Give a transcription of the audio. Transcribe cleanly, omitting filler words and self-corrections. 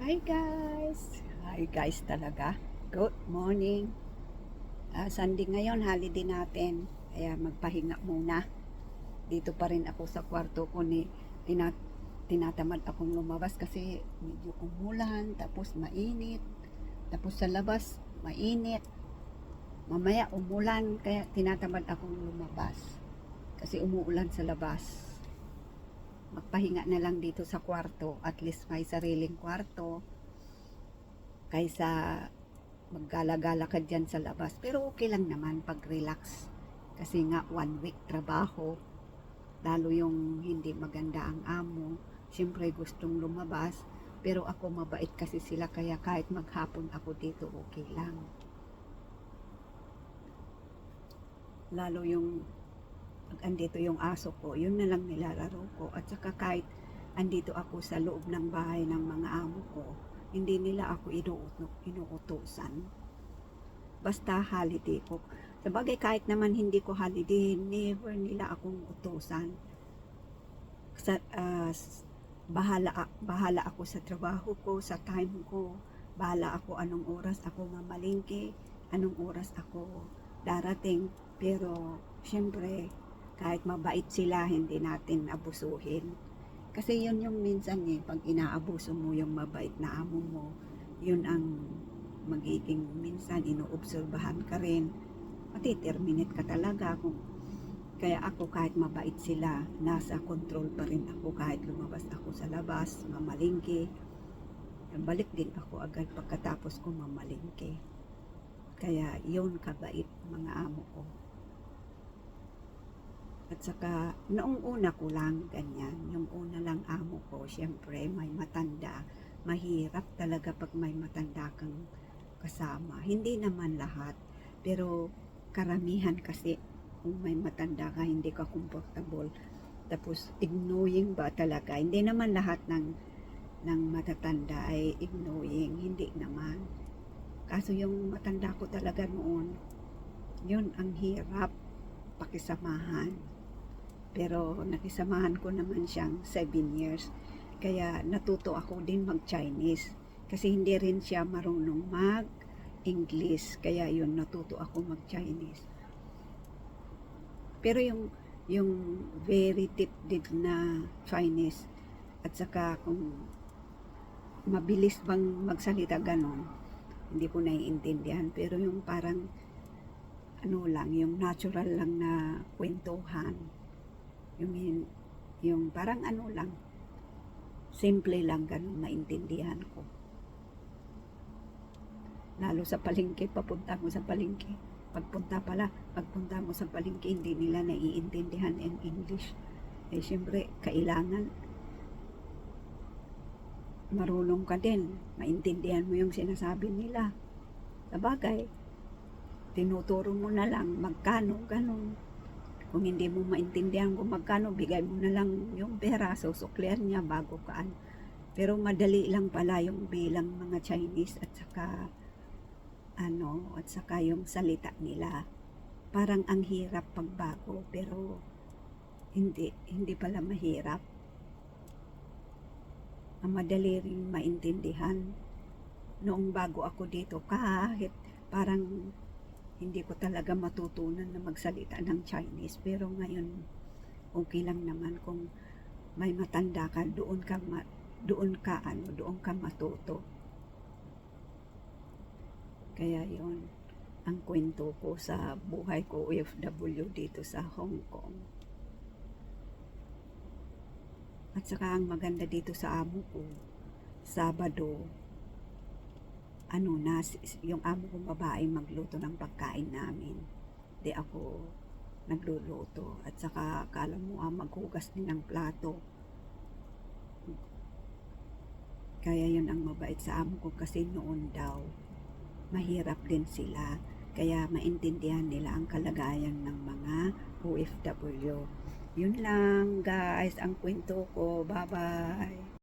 Hi guys talaga. Good morning. Sunday ngayon, holiday natin. Kaya magpahinga muna. Dito pa rin ako sa kwarto ko ni tinatamad akong lumabas kasi medyo umulan, tapos mainit. Tapos sa labas, mainit. Mamaya umulan, kaya tinatamad akong lumabas. Kasi umuulan sa labas. Magpahinga na lang dito sa kwarto. At least may sariling kwarto. Kaysa maggala-gala ka dyan sa labas. Pero okay lang naman pag-relax. Kasi nga 1 week trabaho. Lalo yung hindi maganda ang amo. Siyempre gustong lumabas. Pero ako mabait kasi sila, kaya kahit maghapon ako dito, okay lang. Lalo yung pag andito yung aso ko, yun na lang nilalaro ko. At saka kahit andito ako sa loob ng bahay ng mga amo ko, hindi nila ako inuutusan. Basta holiday ko. Sabagay kahit naman hindi ko holiday, never nila akong utusan. Bahala ako sa trabaho ko, sa time ko. Bahala ako anong oras ako mamalingki, anong oras ako darating. Pero syempre, kahit mabait sila, hindi natin abusuhin. Kasi yun yung minsan pag inaabuso mo yung mabait na amo mo, yun ang magiging minsan inuobserbahan ka rin. Mati-terminate ka talaga. Kaya ako kahit mabait sila, nasa control pa rin ako kahit lumabas ako sa labas, mamalingki. Balik din ako agad pagkatapos ko mamalingki. Kaya yun kabait mga amo ko. At saka, noong una ko lang ganyan, yung una lang amo ko, syempre may matanda. Mahirap talaga pag may matanda kang kasama. Hindi naman lahat, pero karamihan kasi kung may matanda ka, hindi ka comfortable. Tapos, ignoring ba talaga? Hindi naman lahat ng matatanda ay ignoring, hindi naman. Kaso yung matanda ko talaga noon, yun ang hirap pakisamahan. Pero nakisamahan ko naman siyang 7 years. Kaya natuto ako din mag-Chinese. Kasi hindi rin siya marunong mag-English. Kaya yun, natuto ako mag-Chinese. Pero yung very deep na Chinese, at saka kung mabilis bang magsalita ganon, hindi ko naiintindihan. Pero yung parang ano lang, yung natural lang na kwentuhan, yung parang ano lang, simple lang, ganun maintindihan ko. Lalo sa palengke, papunta mo sa palengke, pagpunta mo sa palengke, hindi nila naiintindihan in English. Eh syempre, kailangan marunong ka din, maintindihan mo yung sinasabi nila. Sabagay, tinuturo mo na lang magkano, ganun. Kung hindi mo maintindihan kung magkano, bigay mo na lang yung pera, susuklihan niya bago kaan. Pero madali lang pala yung bilang mga Chinese, at saka yung salita nila. Parang ang hirap pagbago, pero hindi pala mahirap. Ang madali ring maintindihan. Noong bago ako dito, kahit parang hindi ko talaga matutunan na magsalita ng Chinese. Pero ngayon, okay lang naman kung may matanda ka, doon ka matuto. Kaya yon ang kwento ko sa buhay ko OFW dito sa Hong Kong. At saka ang maganda dito sa amo ko, Sabado, yung amo kong babae magluto ng pagkain namin. Di ako nagluluto. At saka akala mo maghugas din ng plato. Kaya yun ang mabait sa amo ko, kasi noon daw mahirap din sila. Kaya maintindihan nila ang kalagayan ng mga OFW. Yun lang guys ang kwento ko. Bye bye.